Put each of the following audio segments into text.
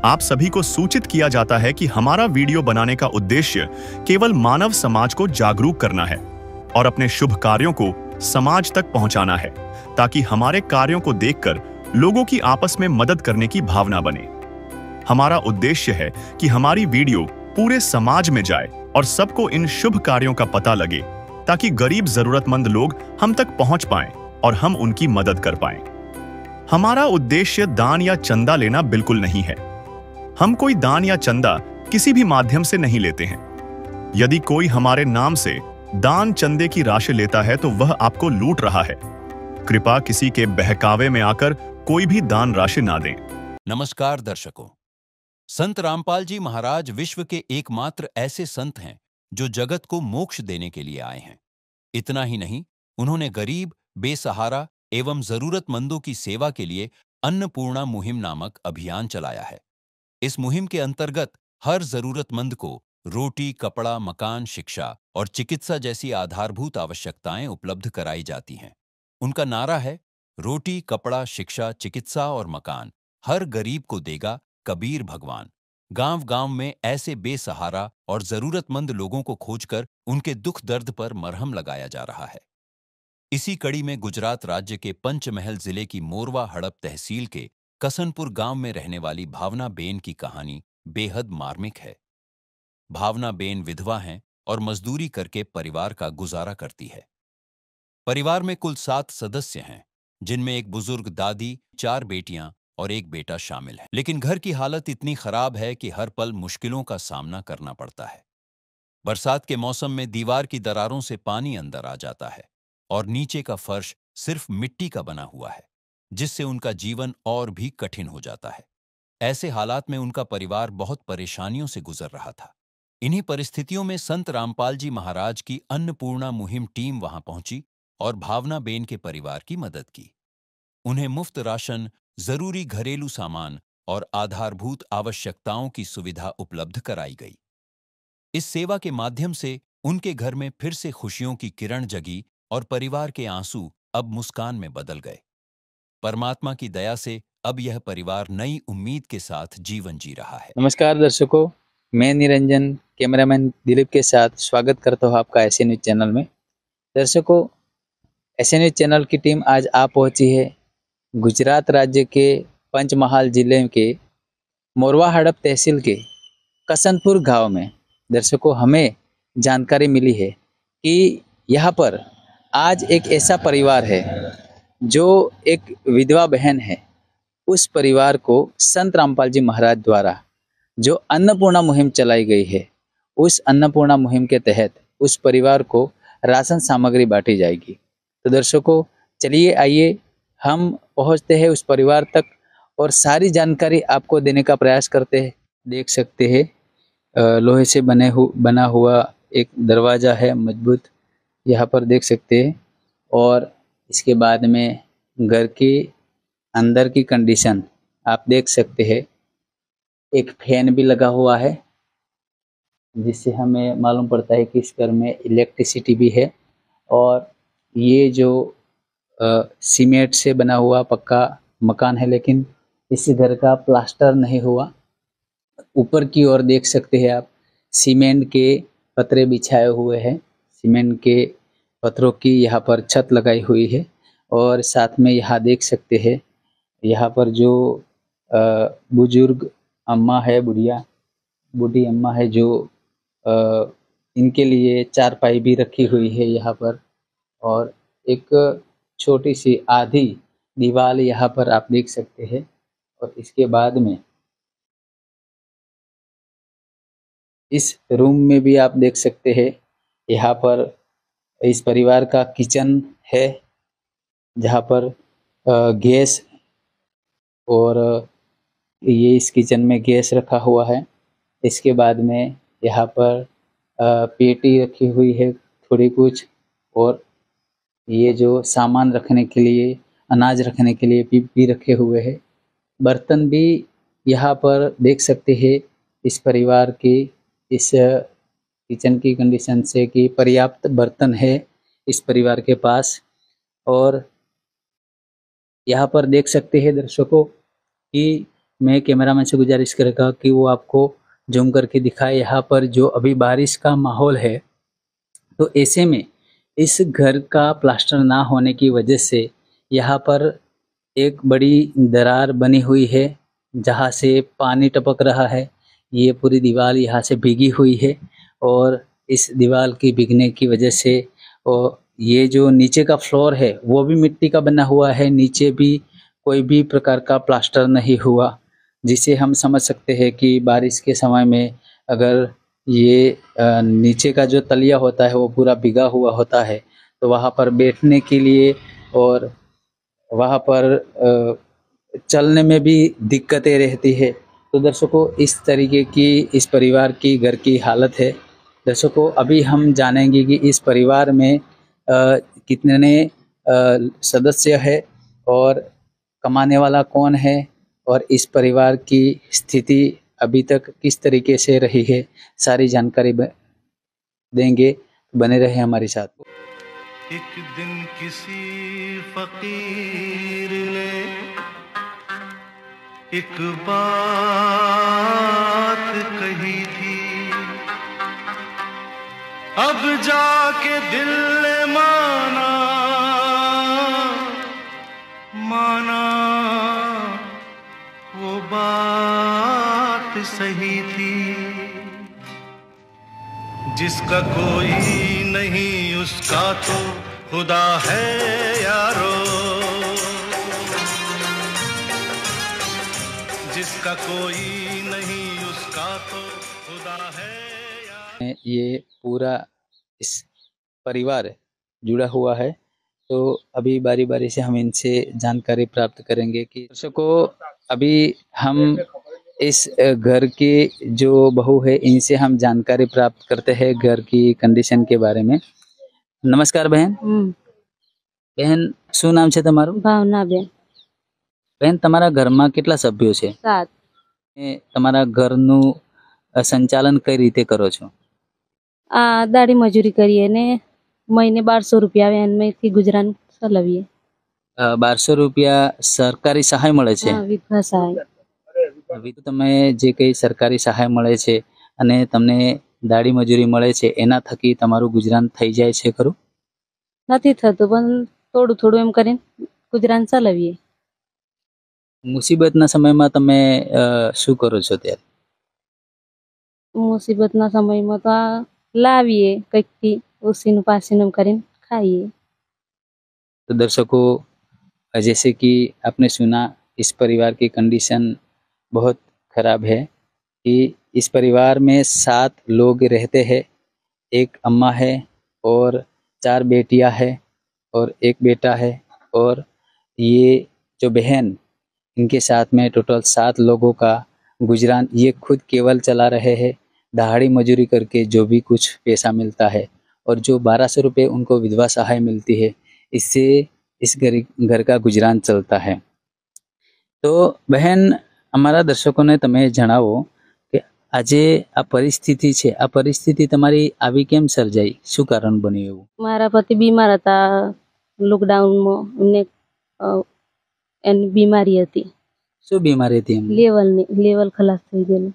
आप सभी को सूचित किया जाता है कि हमारा वीडियो बनाने का उद्देश्य केवल मानव समाज को जागरूक करना है और अपने शुभ कार्यों को समाज तक पहुंचाना है, ताकि हमारे कार्यों को देखकर लोगों की आपस में मदद करने की भावना बने। हमारा उद्देश्य है कि हमारी वीडियो पूरे समाज में जाए और सबको इन शुभ कार्यों का पता लगे, ताकि गरीब जरूरतमंद लोग हम तक पहुंच पाएं और हम उनकी मदद कर पाएं। हमारा उद्देश्य दान या चंदा लेना बिल्कुल नहीं है। हम कोई दान या चंदा किसी भी माध्यम से नहीं लेते हैं। यदि कोई हमारे नाम से दान चंदे की राशि लेता है तो वह आपको लूट रहा है। कृपया किसी के बहकावे में आकर कोई भी दान राशि ना दें। नमस्कार दर्शकों, संत रामपाल जी महाराज विश्व के एकमात्र ऐसे संत हैं जो जगत को मोक्ष देने के लिए आए हैं। इतना ही नहीं, उन्होंने गरीब, बेसहारा एवं जरूरतमंदों की सेवा के लिए अन्नपूर्णा मुहिम नामक अभियान चलाया है। इस मुहिम के अंतर्गत हर जरूरतमंद को रोटी, कपड़ा, मकान, शिक्षा और चिकित्सा जैसी आधारभूत आवश्यकताएं उपलब्ध कराई जाती हैं। उनका नारा है, रोटी, कपड़ा, शिक्षा, चिकित्सा और मकान हर गरीब को देगा कबीर भगवान। गांव-गांव में ऐसे बेसहारा और जरूरतमंद लोगों को खोजकर उनके दुख दर्द पर मरहम लगाया जा रहा है। इसी कड़ी में गुजरात राज्य के पंचमहल जिले की मोरवा हड़प तहसील के कसनपुर गांव में रहने वाली भावना बेन की कहानी बेहद मार्मिक है। भावना बेन विधवा हैं और मजदूरी करके परिवार का गुजारा करती है। परिवार में कुल 7 सदस्य हैं, जिनमें एक बुजुर्ग दादी, 4 बेटियां और एक बेटा शामिल है। लेकिन घर की हालत इतनी खराब है कि हर पल मुश्किलों का सामना करना पड़ता है। बरसात के मौसम में दीवार की दरारों से पानी अंदर आ जाता है और नीचे का फर्श सिर्फ मिट्टी का बना हुआ है, जिससे उनका जीवन और भी कठिन हो जाता है। ऐसे हालात में उनका परिवार बहुत परेशानियों से गुजर रहा था। इन्हीं परिस्थितियों में संत रामपाल जी महाराज की अन्नपूर्णा मुहिम टीम वहां पहुंची और भावना बेन के परिवार की मदद की। उन्हें मुफ्त राशन, जरूरी घरेलू सामान और आधारभूत आवश्यकताओं की सुविधा उपलब्ध कराई गई। इस सेवा के माध्यम से उनके घर में फिर से खुशियों की किरण जगी और परिवार के आंसू अब मुस्कान में बदल गए। परमात्मा की दया से अब यह परिवार नई उम्मीद के साथ जीवन जी रहा है। नमस्कार दर्शकों, मैं निरंजन कैमरामैन दिलीप के साथ स्वागत करता हूँ आपका ऐसे न्यूज चैनल में। दर्शकों, ऐसे न्यूज चैनल की टीम आज आ पहुंची है गुजरात राज्य के पंचमहाल जिले के मोरवा हड़प तहसील के कसनपुर गांव में। दर्शकों, हमें जानकारी मिली है कि यहाँ पर आज एक ऐसा परिवार है जो एक विधवा बहन है। उस परिवार को संत रामपाल जी महाराज द्वारा जो अन्नपूर्णा मुहिम चलाई गई है, उस अन्नपूर्णा मुहिम के तहत उस परिवार को राशन सामग्री बांटी जाएगी। तो दर्शकों, चलिए आइए हम पहुंचते हैं उस परिवार तक और सारी जानकारी आपको देने का प्रयास करते हैं। देख सकते हैं लोहे से बना हुआ एक दरवाज़ा है मजबूत, यहाँ पर देख सकते हैं। और इसके बाद में घर के अंदर की कंडीशन आप देख सकते हैं। एक फैन भी लगा हुआ है, जिससे हमें मालूम पड़ता है कि इस घर में इलेक्ट्रिसिटी भी है। और ये जो सीमेंट से बना हुआ पक्का मकान है, लेकिन इस घर का प्लास्टर नहीं हुआ। ऊपर की ओर देख सकते हैं आप, सीमेंट के पतरे बिछाए हुए हैं। सीमेंट के पत्रों की यहाँ पर छत लगाई हुई है। और साथ में यहाँ देख सकते हैं, यहाँ पर जो बुजुर्ग अम्मा है, बूढ़ी अम्मा है, जो इनके लिए चारपाई भी रखी हुई है यहाँ पर। और एक छोटी सी आधी दीवार यहाँ पर आप देख सकते हैं। और इसके बाद में इस रूम में भी आप देख सकते हैं, यहाँ पर इस परिवार का किचन है, जहाँ पर गैस और ये इस किचन में गैस रखा हुआ है। इसके बाद में यहाँ पर पेटी रखी हुई है थोड़ी कुछ, और ये जो सामान रखने के लिए, अनाज रखने के लिए भी रखे हुए हैं। बर्तन भी यहाँ पर देख सकते हैं इस परिवार के इस किचन की कंडीशन से कि पर्याप्त बर्तन है इस परिवार के पास। और यहाँ पर देख सकते हैं दर्शकों कि मैं कैमरामैन से गुजारिश करेगा कि वो आपको जूम करके दिखाए यहाँ पर जो अभी बारिश का माहौल है। तो ऐसे में इस घर का प्लास्टर ना होने की वजह से यहाँ पर एक बड़ी दरार बनी हुई है जहाँ से पानी टपक रहा है। ये पूरी दीवार यहाँ से भीगी हुई है और इस दीवार की भीगने की वजह से और ये जो नीचे का फ्लोर है वो भी मिट्टी का बना हुआ है। नीचे भी कोई भी प्रकार का प्लास्टर नहीं हुआ, जिसे हम समझ सकते हैं कि बारिश के समय में अगर ये नीचे का जो तलिया होता है वो पूरा भीगा हुआ होता है तो वहाँ पर बैठने के लिए और वहाँ पर चलने में भी दिक्कतें रहती है। तो दर्शकों, इस तरीके की इस परिवार की घर की हालत है। दर्शकों, अभी हम जानेंगे कि इस परिवार में कितने सदस्य है और कमाने वाला कौन है और इस परिवार की स्थिति अभी तक किस तरीके से रही है। सारी जानकारी देंगे, बने रहे हमारे साथ। एक दिन किसी फकीर ने एक बात कही थी, अब जाके दिल ने माना वो बात सही थी। जिसका कोई नहीं उसका तो खुदा है यारो, जिसका कोई नहीं उसका तो खुदा है यारो। ये पूरा इस परिवार जुड़ा हुआ है, तो अभी बारी बारी से हम इनसे जानकारी प्राप्त करेंगे कि दर्शकों, अभी हम इस घर की जो बहू है इनसे हम जानकारी प्राप्त करते हैं घर की कंडीशन के बारे में। नमस्कार बहन। બહેન, શું નામ છે તમારું? ભાવનાબેન. બહેન, તમારા ઘરમાં કેટલા સભ્યો છે? 7. તમારા ઘરનું સંચાલન કઈ રીતે કરો છો? દાડી મજૂરી કરીએ ને મહિને 1200 રૂપિયા આવે એમાંથી ગુજરાન ચલાવીએ. 1200 રૂપિયા સરકારી સહાય મળે છે? વિધવા સહાય. તમે જે કઈ સરકારી સહાય મળે છે અને તમને દાડી મજૂરી મળે છે એના થકી તમારું ગુજરાન થઈ જાય છે ખરું? નથી થતું, પણ થોડું થોડું એમ કરીને ગુજરાન ચલાવીએ. મુસીબતના સમયમાં તમે શું કરો છો ત્યારે? મુસીબતના સમયમાં તો લાવીએ કંઈકથી ઓસીનું પાસીનું કરીને ખાઈએ. तो दर्शकों, जैसे कि आपने सुना, इस परिवार की कंडीशन बहुत खराब है कि इस परिवार में 7 लोग रहते हैं। एक अम्मा है और 4 बेटियां है और एक बेटा है, और ये जो बहन इनके साथ में टोटल 7 लोगों का गुजरान ये खुद केवल चला रहे हैं। दहाड़ी मजूरी करके जो भी कुछ पैसा मिलता है और जो 1200 रुपये उनको विधवा सहाय मिलती है, इससे इस घर का गुजरान चलता है। तो बहन, અમારા દર્શકોને તમે જણાવો કે આજે આ પરિસ્થિતિ છે, આ પરિસ્થિતિ તમારી આવી કેમ સર્જાઈ? શું કારણ બન્યું એવું? મારા પતિ બીમાર હતા લોકડાઉનમાં, એમને એની બીમારી હતી. શું બીમારી હતી એમને? લેવલ ખલાસ થઈ ગયેલું.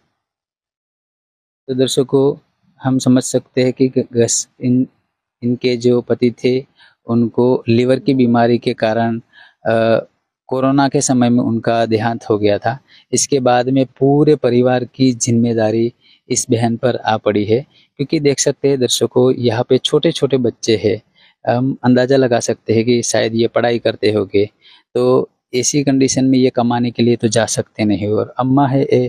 तो दर्शकों, हम समझ सकते हैं कि इनके जो पति थे उनको लीवर की बीमारी के कारण कोरोना के समय में उनका देहांत हो गया था। इसके बाद में पूरे परिवार की जिम्मेदारी इस बहन पर आ पड़ी है, क्योंकि देख सकते हैं दर्शकों, यहाँ पे छोटे छोटे बच्चे हैं। हम अंदाज़ा लगा सकते हैं कि शायद ये पढ़ाई करते होंगे, तो ऐसी कंडीशन में ये कमाने के लिए तो जा सकते नहीं। और अम्मा है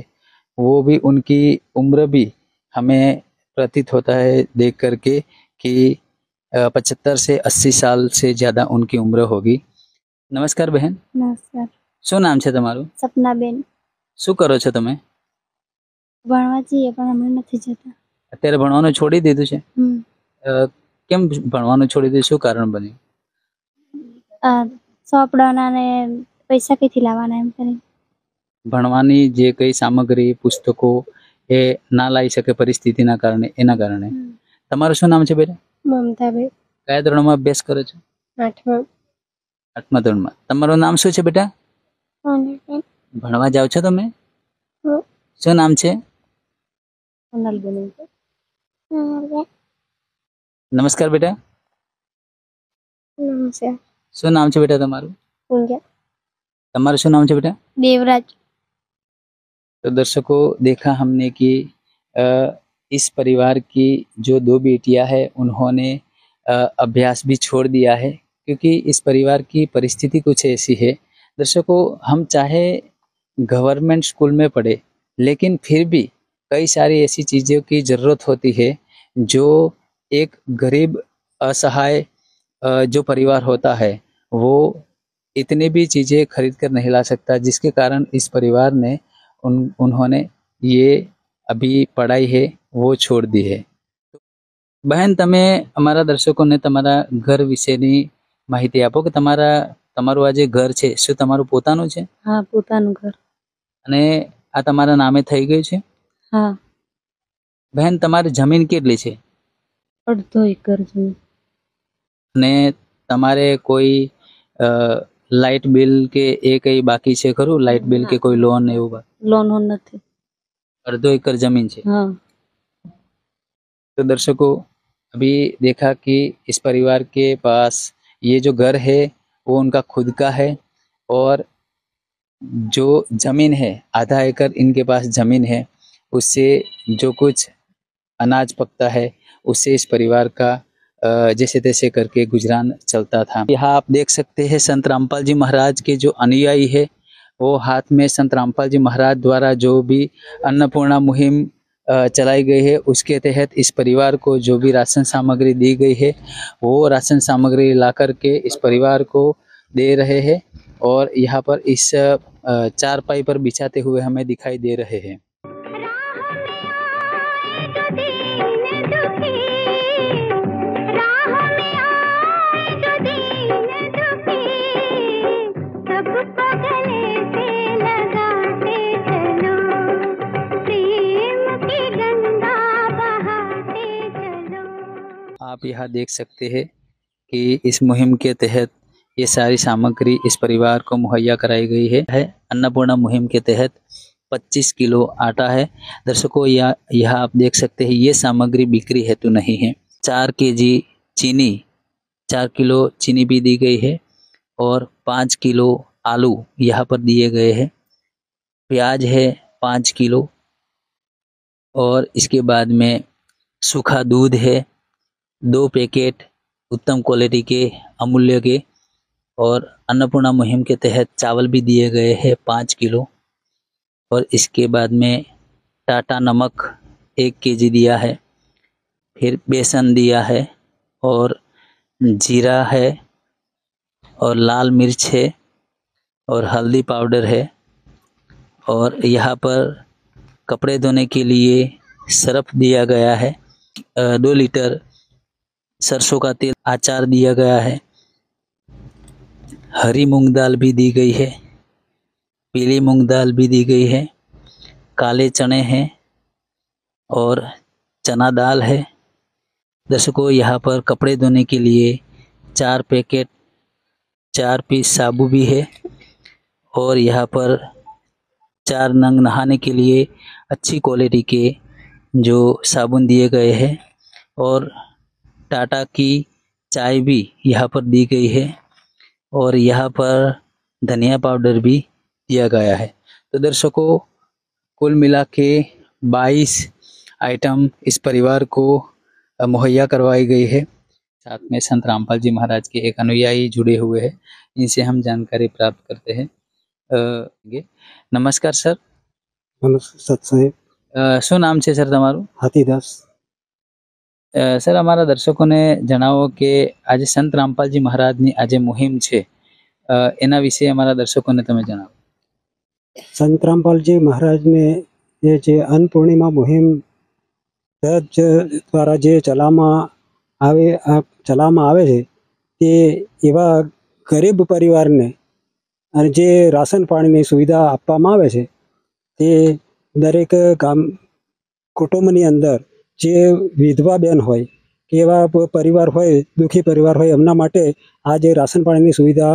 वो भी, उनकी उम्र भी हमें प्रतीत होता है देख करके कि 75 से 80 साल से ज़्यादा उनकी उम्र होगी। नमस्कार बहन. નમસ્કાર. શું નામ છે તમારું? સપનાબેન. શું કરો છો તમે? ભણવા જઈએ પણ અમે નથી જતા. અત્યારે ભણવાનું છોડી દીધું છે? કેમ ભણવાનું છોડી દીધું? શું કારણ બન્યું? ચોપડાના ને પૈસા કઈથી લાવવાના એમ કરીને. ભણવાની જે કઈ સામગ્રી પુસ્તકો એ ના લાવી શકે પરિસ્થિતિના કારણે, એના કારણે. તમારું શું નામ છે બેટા? મમતાબેન. કયા ધોરણમાં અભ્યાસ કરો છો? 8મા. 8મા ધોરણમાં. તમારું નામ શું છે બેટા? ભણવા જાવ છો તમે? શું નામ છે? નમસ્કાર બેટા. नमस्कार શું નામ છે બેટા તમારું? पूजा તમારું શું નામ છે बेटा? देवराज। तो दर्शकों, देखा हमने कि इस परिवार की जो दो बेटियां हैं उन्होंने अभ्यास भी छोड़ दिया है, क्योंकि इस परिवार की परिस्थिति कुछ ऐसी है। दर्शकों, हम चाहे गवर्नमेंट स्कूल में पढ़े, लेकिन फिर भी कई सारी ऐसी चीज़ों की ज़रूरत होती है जो एक गरीब असहाय जो परिवार होता है वो इतनी भी चीज़ें खरीद कर नहीं ला सकता, जिसके कारण इस परिवार ने उन्होंने ये अभी पढ़ाई है वो छोड़ दी है। बहन, તમે અમારા દર્શકોને તમારા ઘર વિશેની માહિતી આપો કે તમારું આ જે ઘર છે શું તમારું પોતાનું છે? હા, પોતાનું ઘર. અને આ તમારા નામે થઈ ગયું છે? હા. બહેન, તમારી જમીન કેટલી છે? 1.5 એકર જમીન. અને તમારે કોઈ લાઇટ બિલ કે એ કઈ બાકી છે ખરું? લાઇટ બિલ કે કોઈ લોન એવું? लोन होन નથી. 1.5 एकड़ जमीन છે। हाँ. तो दर्शकों, अभी देखा कि इस परिवार के पास ये जो घर है वो उनका खुद का है, और जो जमीन है आधा एकड़ इनके पास जमीन है, उससे जो कुछ अनाज पकता है उससे इस परिवार का जैसे तैसे करके गुजरान चलता था। यहाँ आप देख सकते हैं संत रामपाल जी महाराज के जो अनुयायी है वो हाथ में संत रामपाल जी महाराज द्वारा जो भी अन्नपूर्णा मुहिम चलाई गई है उसके तहत इस परिवार को जो भी राशन सामग्री दी गई है वो राशन सामग्री ला कर के इस परिवार को दे रहे हैं, और यहाँ पर इस चारपाई पर बिछाते हुए हमें दिखाई दे रहे हैं। आप यहाँ देख सकते हैं कि इस मुहिम के तहत ये सारी सामग्री इस परिवार को मुहैया कराई गई है। अन्नपूर्णा मुहिम के तहत 25 किलो आटा है। दर्शकों, यह आप देख सकते हैं ये सामग्री बिक्री हेतु नहीं है। 4 केजी चीनी, 4 किलो चीनी भी दी गई है, और 5 किलो आलू यहाँ पर दिए गए हैं। प्याज है 5 किलो, और इसके बाद में सूखा दूध है 2 पैकेट उत्तम क्वालिटी के अमूल्य के, और अन्नपूर्णा मुहिम के तहत चावल भी दिए गए हैं 5 किलो, और इसके बाद में टाटा नमक 1 केजी दिया है, फिर बेसन दिया है, और जीरा है, और लाल मिर्च है, और हल्दी पाउडर है, और यहाँ पर कपड़े धोने के लिए सर्फ दिया गया है, 2 लीटर सरसों का तेल, अचार दिया गया है, हरी मूंग दाल भी दी गई है, पीली मूंग दाल भी दी गई है, काले चने हैं, और चना दाल है। दर्शकों, यहाँ पर कपड़े धोने के लिए 4 पैकेट 4 पीस साबु भी है, और यहाँ पर 4 नंग नहाने के लिए अच्छी क्वालिटी के जो साबुन दिए गए हैं, और टाटा की चाय भी यहाँ पर दी गई है, और यहाँ पर धनिया पाउडर भी दिया गया है। तो दर्शकों, कुल मिला के 22 आइटम इस परिवार को मुहैया करवाई गई है। साथ में संत रामपाल जी महाराज के एक अनुयायी जुड़े हुए हैं, इनसे हम जानकारी प्राप्त करते हैं। नमस्कार सर। सत्साहेब। શું નામ છે સર તમારું? હાથીદાસ। સર, અમારા દર્શકોને જણાવો કે આજે સંત રામપાલજી મહારાજની આજે મુહિમ છે એના વિશે અમારા દર્શકોને તમે જણાવો। સંત રામપાલજી મહારાજને જે અન્નપૂર્ણિમા મુહિમ દ્વારા જે ચલાવવામાં આવે છે તે એવા ગરીબ પરિવારને અને જે રાશન પાણીની સુવિધા આપવામાં આવે છે તે દરેક ગામ કુટુંબની અંદર જે વિધવા બેન હોય કે એવા પરિવાર હોય, દુઃખી પરિવાર હોય, એમના માટે આ જે રાશન પાણીની સુવિધા,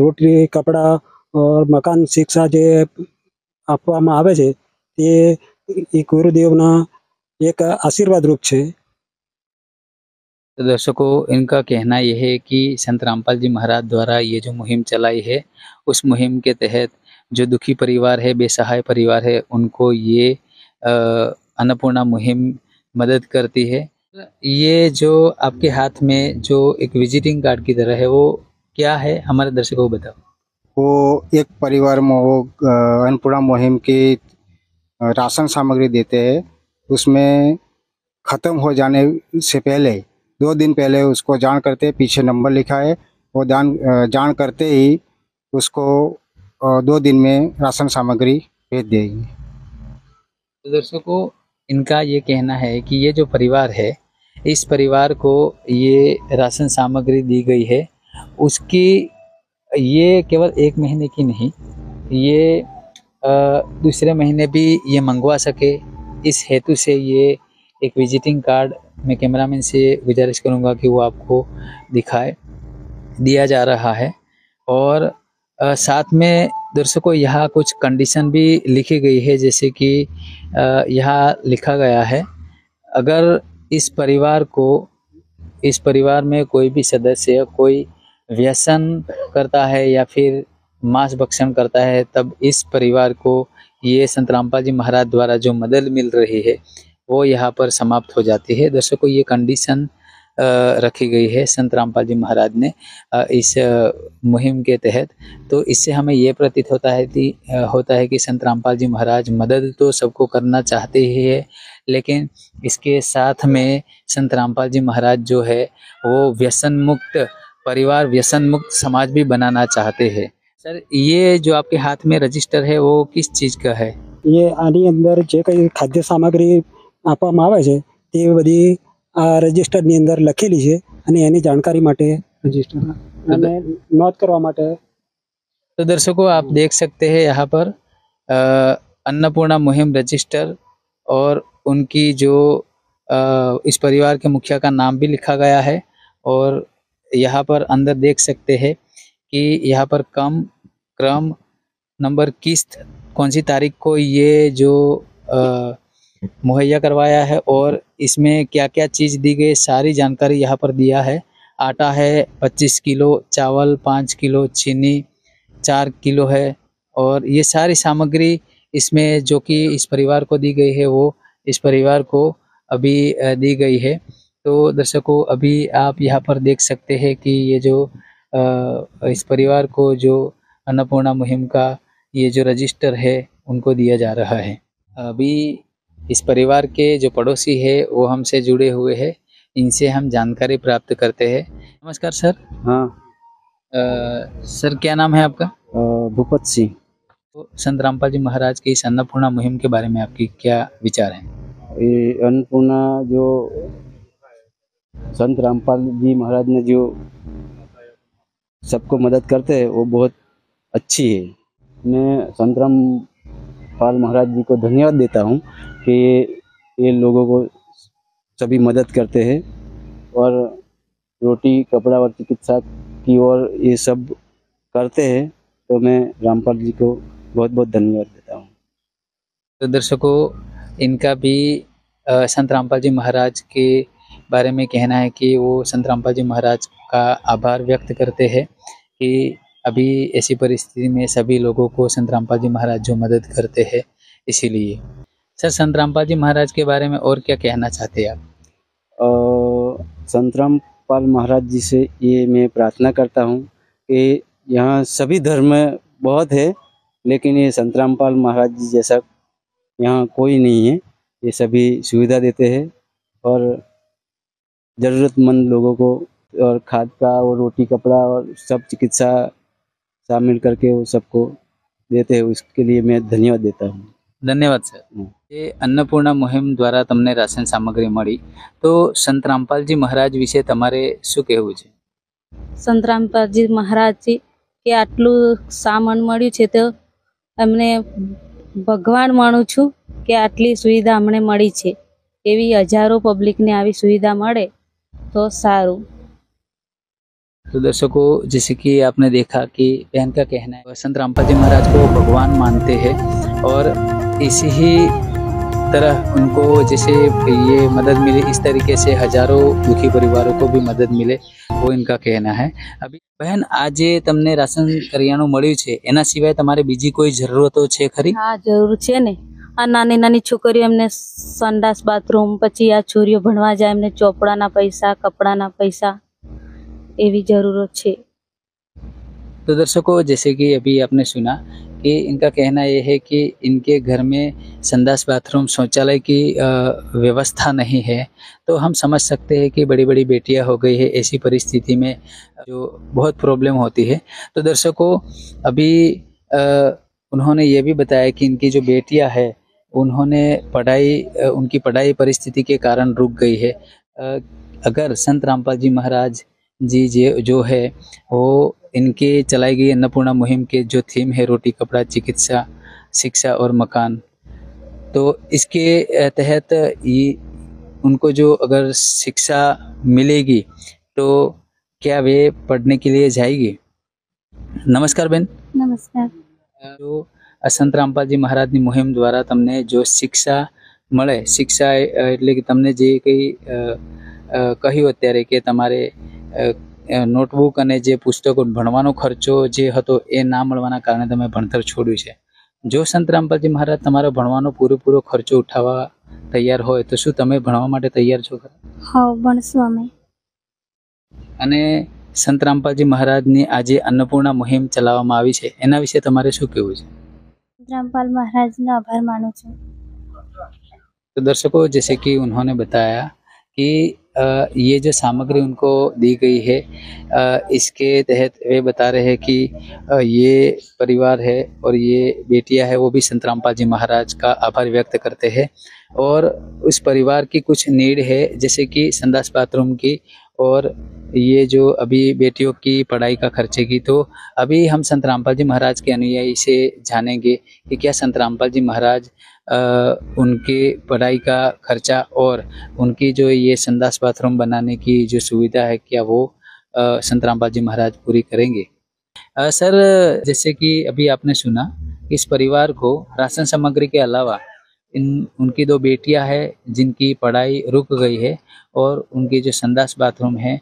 રોટલી, કપડાં और मकान शिक्षा जे આપવામાં આવે છે તે એ ગુરુદેવના એક આશીર્વાદરૂપ છે। तो दर्शकों, इनका कहना यह है कि संत रामपाल जी महाराज द्वारा ये जो मुहिम चलाई है, उस मुहिम के तहत जो दुखी परिवार है, बेसहाय परिवार है, उनको ये अन्नपूर्णा मुहिम मदद करती है। ये जो आपके हाथ में जो एक विजिटिंग कार्ड की तरह है, वो क्या है, हमारे दर्शकों को बताओ। वो एक परिवार में वो अन्नपूर्णा मुहिम की राशन सामग्री देते हैं। उसमें ख़त्म हो जाने से पहले 2 दिन पहले उसको जान करते, पीछे नंबर लिखा है, वो जान करते ही उसको 2 दिन में राशन सामग्री भेज देंगे। तो दर्शकों, इनका ये कहना है कि ये जो परिवार है, इस परिवार को ये राशन सामग्री दी गई है, उसकी ये केवल 1 महीने की नहीं, ये दूसरे महीने भी ये मंगवा सके, इस हेतु से ये एक विजिटिंग कार्ड मैं कैमरामैन से गुजारिश करूंगा कि वो आपको दिखाए, दिया जा रहा है। और साथ में दर्शकों, यहाँ कुछ कंडीशन भी लिखी गई है, जैसे कि यहाँ लिखा गया है, अगर इस परिवार में कोई भी सदस्य कोई व्यसन करता है या फिर मांस भक्षण करता है, तब इस परिवार को ये संत रामपाल जी महाराज द्वारा जो मदद मिल रही है वो यहाँ पर समाप्त हो जाती है। दर्शकों, ये कंडीशन रखी गई है संत रामपाल जी महाराज ने इस मुहिम के तहत। तो इससे हमें ये प्रतीत होता है कि संत रामपाल जी महाराज मदद तो सबको करना चाहते ही है, लेकिन इसके साथ में संत रामपाल जी महाराज जो है वो व्यसन मुक्त परिवार, व्यसन मुक्त समाज भी बनाना चाहते हैं। सर, ये जो आपके हाथ में रजिस्टर है वो किस चीज़ का है? ये આની અંદર જે કંઈ ખાદ્ય સામગ્રી આપવામાં આવે છે તે બધી આ રજિસ્ટરની અંદર લખેલી છે અને એની જાણકારી માટે રજિસ્ટર અને નોંધ કરવા માટે। तो दर्शकों, आप देख सकते हैं यहाँ पर अन्नपूर्णा मुहिम रजिस्टर और उनकी जो इस परिवार के मुखिया का नाम भी लिखा गया है। और यहाँ पर अंदर देख सकते हैं कि यहाँ पर क्रम नंबर किस्त कौन सी तारीख को ये जो मुहैया करवाया है और इसमें क्या क्या चीज़ दी गई, सारी जानकारी यहाँ पर दिया है। आटा है 25 किलो, चावल 5 किलो, चीनी 4 किलो है, और ये सारी सामग्री इसमें जो कि इस परिवार को दी गई है वो इस परिवार को अभी दी गई है। तो दर्शकों, अभी आप यहाँ पर देख सकते हैं कि ये जो इस परिवार को जो अन्नपूर्णा मुहिम का ये जो रजिस्टर है उनको दिया जा रहा है। अभी इस परिवार के जो पड़ोसी है वो हमसे जुड़े हुए हैं, इनसे हम जानकारी प्राप्त करते हैं। नमस्कार सर। हाँ। सर, क्या नाम है आपका? भूपत सिंह। तो संत रामपाल जी महाराज की इस अन्नपूर्णा मुहिम के बारे में आपकी क्या विचार हैं? ये अन्नपूर्णा जो संत रामपाल जी महाराज ने जो सबको मदद करते हैं वो बहुत अच्छी है। मैं संत रामपाल महाराज जी को धन्यवाद देता हूँ कि ये लोगों को सभी मदद करते हैं और रोटी, कपड़ा और चिकित्सा की ओर ये सब करते हैं। तो मैं रामपाल जी को बहुत बहुत धन्यवाद देता हूँ। तो दर्शकों, इनका भी संत रामपाल जी महाराज के बारे में कहना है कि वो संत रामपाल जी महाराज का आभार व्यक्त करते हैं कि अभी ऐसी परिस्थिति में सभी लोगों को संत रामपाल जी महाराज जो मदद करते हैं, इसीलिए। सर, संत रामपाल जी महाराज के बारे में और क्या कहना चाहते हैं आप? संत रामपाल महाराज जी से ये मैं प्रार्थना करता हूँ कि यहाँ सभी धर्म बहुत है, लेकिन ये संत रामपाल महाराज जी जैसा यहाँ कोई नहीं है। ये सभी सुविधा देते हैं और ज़रूरतमंद लोगों को और खाद का और रोटी, कपड़ा और सब चिकित्सा शामिल करके वो सबको देते हैं। उसके लिए मैं धन्यवाद देता हूँ। धन्यवाद सर। ये अन्नपूर्णा मुहिम द्वारा तमने राशन सामग्री मળી, तो संत रामपाल जी महाराज विશે તમારે શું કહેવું છે? સંત રામપાલજી મહારાજજી કે આટલું સામાન મળ્યું છે તો અમને ભગવાન માનું છું કે આટલી સુવિધા અમને મળી છે। એવી હજારો પબ્લિકને આવી સુવિધા મળે તો સારું। तो दर्शकों, जैसे कि आपने देखा कि बहन का कहना है संत रामपाल जी महाराज को भगवान मानते हैं और इसी ही तरह उनको जैसे ये मदद मिले, इस तरीके से हजारों दुखी परिवारों को भी मदद मिले, वो इनका कहना है। अभी बहन, આજે તમને રાશન કરિયાણું મળ્યું છે, એના સિવાય તમારે બીજી કોઈ જરૂરતો છે ખરી? હા, જરૂર છે ને. આ નાની નાની છોકરીઓ એમને સંડાસ બાથરૂમ, પછી આ છોરીઓ ભણવા જાય એમને ચોપડાના પૈસા, કપડાના પૈસા, એવી જરૂરત છે. तो दर्शकों, जैसे कि अभी आपने सुना कि इनका कहना यह है कि इनके घर में संडास बाथरूम शौचालय की व्यवस्था नहीं है। तो हम समझ सकते हैं कि बड़ी बड़ी बेटियां हो गई है, ऐसी परिस्थिति में जो बहुत प्रॉब्लम होती है। तो दर्शकों, अभी उन्होंने ये भी बताया कि इनकी जो बेटियां है उन्होंने उनकी पढ़ाई परिस्थिति के कारण रुक गई है। अगर संत रामपाल जी महाराज जी जो है वो इनके चलाई गई अन्नपूर्णा मुहिम के जो थीम है रोटी कपड़ा चिकित्सा शिक्षा और मकान, तो इसके तहत ये उनको जो अगर शिक्षा मिलेगी तो क्या वे पढ़ने के लिए जाएगी? नमस्कार बेन। નમસ્કાર. जो संत रामपाल जी महाराजની મુહિમ દ્વારા તમને જો શિક્ષા મળે, શિક્ષા એટલે કે તમને જે કંઈ કહ્યું અત્યારે કે તમારે નોટબુક અને જે પુસ્તકો ભણવાનો ખર્ચો જે હતો એ ના મળવાના કારણે તમે ભણતર છોડ્યું છે. જો સંત રામપાલજી મહારાજ તમારો ભણવાનો પૂરેપૂરો ખર્ચો ઉઠાવવા તૈયાર હોય તો શું તમે ભણવા માટે તૈયાર છો ખરા? હા, ભણશું અમે. અને સંત રામપાલજી મહારાજની આજે અન્નપૂર્ણા મુહિમ ચલાવવામાં આવી છે એના વિશે તમારે શું કહેવું છે? રામપાલ મહારાજનો આભાર માનું છું. तो दर्शकों, जैसे कि उन्होंने बताया कि ये जो सामग्री उनको दी गई है इसके तहत वे बता रहे हैं कि ये परिवार है और ये बेटियां है वो भी संत रामपाल जी महाराज का आभार व्यक्त करते हैं और उस परिवार की कुछ नीड है जैसे कि संडास बाथरूम की और ये जो अभी बेटियों की पढ़ाई का खर्चे की। तो अभी हम संत रामपाल जी महाराज के अनुयायी से जानेंगे कि क्या संत रामपाल जी महाराज उनके पढ़ाई का खर्चा और उनकी जो ये संडास बाथरूम बनाने की जो सुविधा है क्या वो संत रामपाल जी महाराज पूरी करेंगे? सर, जैसे कि अभी आपने सुना इस परिवार को राशन सामग्री के अलावा उनकी दो बेटियां हैं जिनकी पढ़ाई रुक गई है और उनकी जो संडास बाथरूम है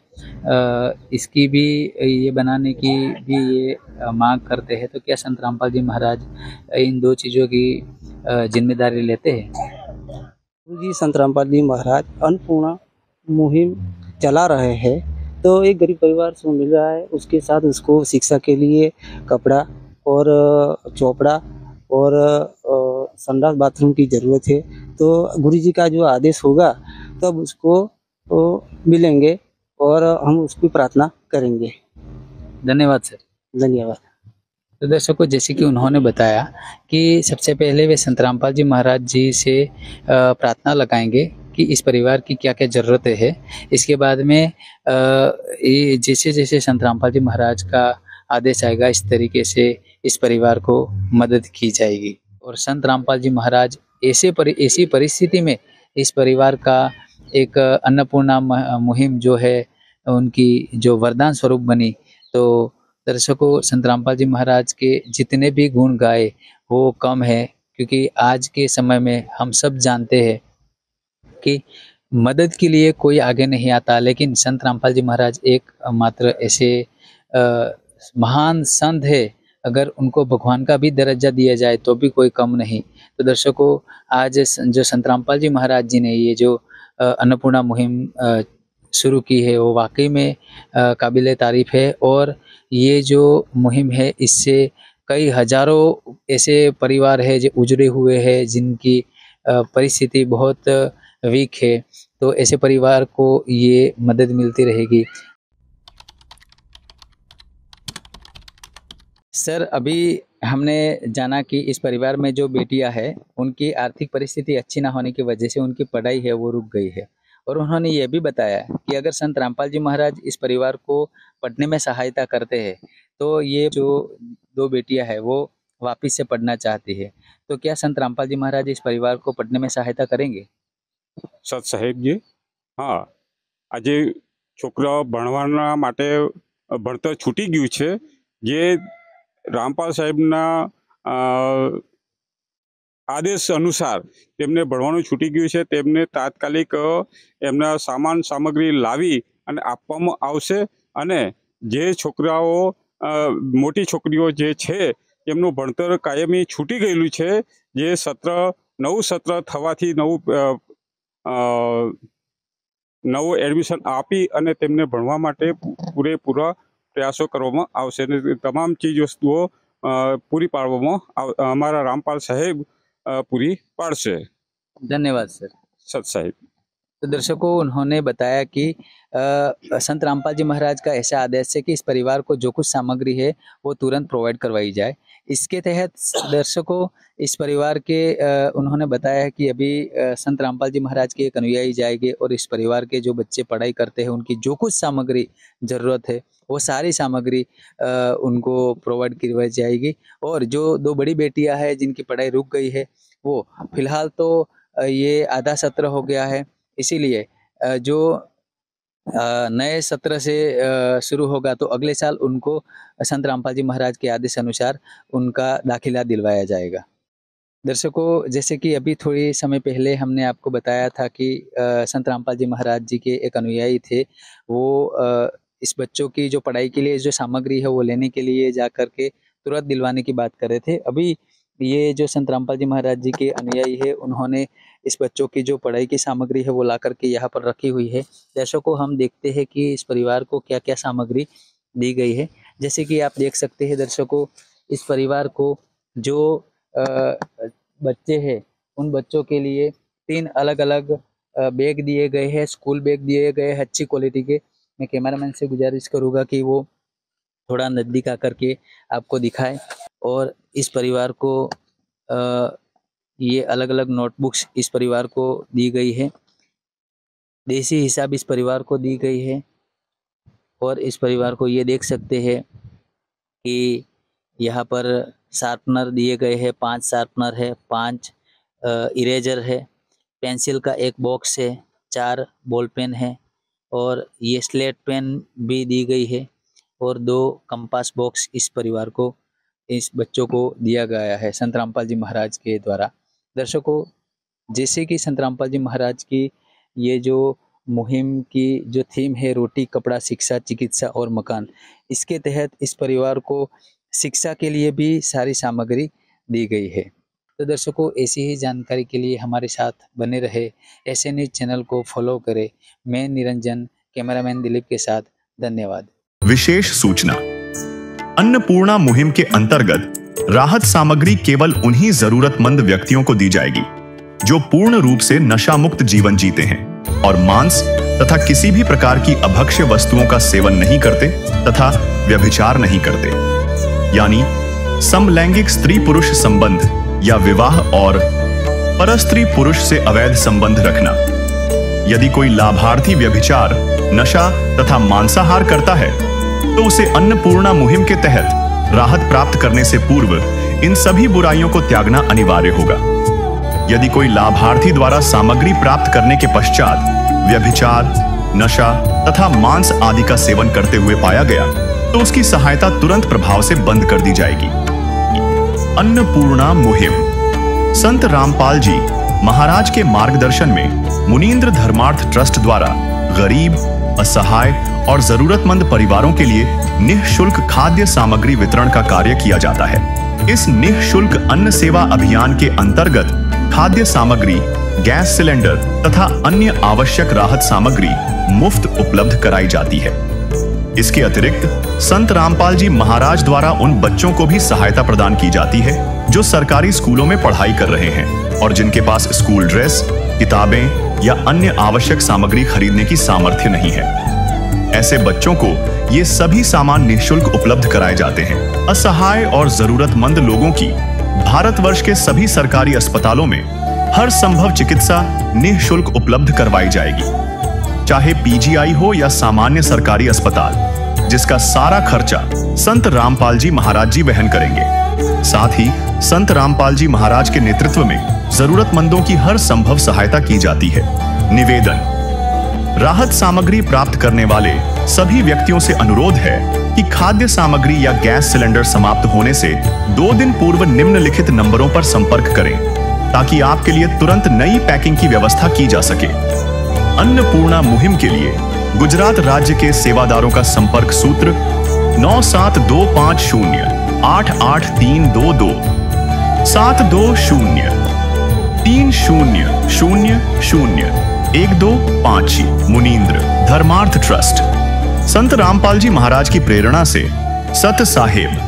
इसकी भी ये बनाने की भी ये मांग करते हैं। तो क्या संत रामपाल जी महाराज इन दो चीज़ों की जिम्मेदारी लेते हैं? जी, संत रामपाल जी महाराज अन्नपूर्णा मुहिम चला रहे हैं, तो एक गरीब परिवार से मिल रहा है, उसके साथ उसको शिक्षा के लिए कपड़ा और चौपड़ा और संडास बाथरूम की ज़रूरत है। तो गुरुजी का जो आदेश होगा तब उसको मिलेंगे और हम उसकी प्रार्थना करेंगे। धन्यवाद सर। धन्यवाद। तो दर्शकों, जैसे कि उन्होंने बताया कि सबसे पहले वे संत रामपाल जी महाराज जी से प्रार्थना लगाएंगे कि इस परिवार की क्या क्या ज़रूरतें है। इसके बाद में जैसे जैसे संत रामपाल जी महाराज का आदेश आएगा इस तरीके से इस परिवार को मदद की जाएगी। और संत रामपाल जी महाराज ऐसी परिस्थिति में इस परिवार का एक अन्नपूर्णा मुहिम जो है उनकी जो वरदान स्वरूप बनी। तो दर्शकों, संत रामपाल जी महाराज के जितने भी गुण गाए वो कम है, क्योंकि आज के समय में हम सब जानते हैं कि मदद के लिए कोई आगे नहीं आता, लेकिन संत रामपाल जी महाराज एक मात्र ऐसे महान संत है, अगर उनको भगवान का भी दर्जा दिया जाए तो भी कोई कम नहीं। तो दर्शकों, आज जो संत रामपाल जी महाराज जी ने ये जो अन्नपूर्णा मुहिम शुरू की है वो वाकई में काबिले तारीफ है और ये जो मुहिम है इससे कई हजारों ऐसे परिवार है जो उजड़े हुए हैं जिनकी परिस्थिति बहुत वीक है, तो ऐसे परिवार को ये मदद मिलती रहेगी। सर, अभी हमने जाना कि इस परिवार में जो बेटियां हैं उनकी आर्थिक परिस्थिति अच्छी ना होने की वजह से उनकी पढ़ाई है वो रुक गई है और उन्होंने ये भी बताया कि अगर संत रामपाल जी महाराज इस परिवार को पढ़ने में सहायता करते हैं तो ये जो दो बेटियां हैं वो वापस से पढ़ना चाहती है। तो क्या संत रामपाल जी महाराज इस परिवार को पढ़ने में सहायता करेंगे? સત સાહેબજી, હા, આજે છોકરાઓ ભણવાના માટે ભણતર છૂટી ગયું છે, જે રામપાલ સાહેબના આદેશ અનુસાર તેમને ભણવાનું છૂટી ગયું છે, તેમને તાત્કાલિક એમના સામાન સામગ્રી લાવી અને આપવામાં આવશે અને જે છોકરાઓ મોટી છોકરીઓ જે છે એમનું ભણતર કાયમી છૂટી ગયેલું છે, જે નવું સત્ર થવાથી નવું એડમિશન આપી અને તેમને ભણવા માટે પૂરેપૂરા પ્રયાસો કરવામાં આવશે અને તમામ ચીજ વસ્તુઓ પૂરી પાડવામાં અમારા રામપાલ સાહેબ पूरी पाड़ से। धन्यवाद सर। सत साहिब। तो दर्शकों, उन्होंने बताया कि संत रामपाल जी महाराज का ऐसा आदेश है कि इस परिवार को जो कुछ सामग्री है वो तुरंत प्रोवाइड करवाई जाए। इसके तहत दर्शकों, इस परिवार के उन्होंने बताया है कि अभी संत रामपाल जी महाराज के एक अनुयायी जाएंगे और इस परिवार के जो बच्चे पढ़ाई करते हैं उनकी जो कुछ सामग्री ज़रूरत है वो सारी सामग्री उनको प्रोवाइड करवाई जाएगी। और जो 2 बड़ी बेटियां हैं जिनकी पढ़ाई रुक गई है, वो फिलहाल तो ये आधा सत्र हो गया है, इसीलिए जो नए सत्र से शुरू होगा तो अगले साल उनको संत रामपाल जी महाराज के आदेश अनुसार उनका दाखिला दिलवाया जाएगा। दर्शकों, जैसे कि अभी थोड़ी समय पहले हमने आपको बताया था कि संत रामपाल जी महाराज जी के एक अनुयायी थे, वो इस बच्चों की जो पढ़ाई के लिए जो सामग्री है वो लेने के लिए जा कर के तुरंत दिलवाने की बात कर रहे थे। अभी ये जो संत रामपाल जी महाराज जी के अनुयायी है, उन्होंने इस बच्चों की जो पढ़ाई की सामग्री है वो ला करके यहाँ पर रखी हुई है। दर्शकों, हम देखते हैं कि इस परिवार को क्या क्या सामग्री दी गई है। जैसे कि आप देख सकते हैं दर्शकों, इस परिवार को जो बच्चे हैं उन बच्चों के लिए 3 अलग अलग बैग दिए गए हैं, स्कूल बैग दिए गए हैं अच्छी क्वालिटी के। मैं कैमरामैन से गुजारिश करूँगा कि वो थोड़ा नज़दीक आकर के आपको दिखाए। और इस परिवार को ये अलग अलग नोटबुक्स इस परिवार को दी गई है, देसी हिसाब इस परिवार को दी गई है। और इस परिवार को ये देख सकते हैं कि यहाँ पर शार्पनर दिए गए हैं, 5 शार्पनर है, 5 इरेजर है, पेंसिल का एक बॉक्स है, 4 बॉल पेन है और ये स्लेट पेन भी दी गई है और 2 कंपास बॉक्स इस परिवार को, इस बच्चों को दिया गया है संत रामपाल जी महाराज के द्वारा। दर्शकों, जैसे कि संत रामपाल जी महाराज की ये जो मुहिम की जो थीम है, रोटी कपड़ा शिक्षा चिकित्सा और मकान, इसके तहत इस परिवार को शिक्षा के लिए भी सारी सामग्री दी गई है। तो दर्शकों, ऐसी ही जानकारी के लिए हमारे साथ बने रहे, ऐसे न्यूज़ चैनल को फॉलो करें। मैं निरंजन, कैमरामैन दिलीप के साथ, धन्यवाद। विशेष सूचना, अन्नपूर्णा मुहिम के अंतर्गत राहत सामग्री केवल उन्हीं जरूरतमंद व्यक्तियों को दी जाएगी जो पूर्ण रूप से नशा मुक्त जीवन जीते हैं और मांस तथा किसी भी प्रकार की अभक्ष्य वस्तुओं का सेवन नहीं करते तथा व्यभिचार नहीं करते, यानी समलैंगिक स्त्री पुरुष संबंध या विवाह और परस्त्री पुरुष से अवैध संबंध रखना। यदि कोई लाभार्थी व्यभिचार, नशा तथा मांसाहार करता है तो उसे अन्नपूर्णा मुहिम के तहत राहत प्राप्त करने से पूर्व इन सभी बुराइयों को त्यागना अनिवार्य होगा। यदि कोई लाभार्थी द्वारा सामग्री प्राप्त करने के पश्चात व्यभिचार, नशा तथा मांस आदि का सेवन करते हुए पाया गया तो उसकी सहायता तुरंत प्रभाव से बंद कर दी जाएगी। अन्नपूर्णा मुहिम संत रामपाल जी महाराज के मार्गदर्शन में मुनीन्द्र धर्मार्थ ट्रस्ट द्वारा गरीब, असहाय और जरूरतमंद परिवारों के लिए निःशुल्क खाद्य सामग्री वितरण का कार्य किया जाता है। इस निःशुल्क अन्न सेवा अभियान के अंतर्गत खाद्य सामग्री, गैस सिलेंडर तथा अन्य आवश्यक राहत सामग्री मुफ्त उपलब्ध कराई जाती है। इसके अतिरिक्त संत रामपाल जी महाराज द्वारा उन बच्चों को भी सहायता प्रदान की जाती है जो सरकारी स्कूलों में पढ़ाई कर रहे हैं और जिनके पास स्कूल ड्रेस, किताबें या अन्य आवश्यक सामग्री खरीदने की सामर्थ्य नहीं है। ऐसे बच्चों को ये सभी सामान निःशुल्क उपलब्ध कराए जाते हैं। असहाय और जरूरतमंद लोगों की भारतवर्ष के सभी सरकारी अस्पतालों में हर संभव चिकित्सा निःशुल्क उपलब्ध करवाई जाएगी, चाहे पीजीआई हो या सामान्य सरकारी अस्पताल, जिसका सारा खर्चा संत रामपाल जी महाराज जी वहन करेंगे। साथ ही संत रामपाल जी महाराज के नेतृत्व में जरूरतमंदों की हर संभव सहायता की जाती है। निवेदन, राहत सामग्री प्राप्त करने वाले सभी व्यक्तियों से अनुरोध है कि खाद्य सामग्री या गैस सिलेंडर समाप्त होने से 2 दिन पूर्व निम्नलिखित नंबरों पर संपर्क करें ताकि आपके लिए तुरंत नई पैकिंग की व्यवस्था की जा सके। अन्नपूर्णा मुहिम के लिए गुजरात राज्य के सेवादारों का संपर्क सूत्र 9725088322 72030001256 मुनींद्र धर्मार्थ ट्रस्ट। संत रामपाल जी महाराज की प्रेरणा से सत साहेब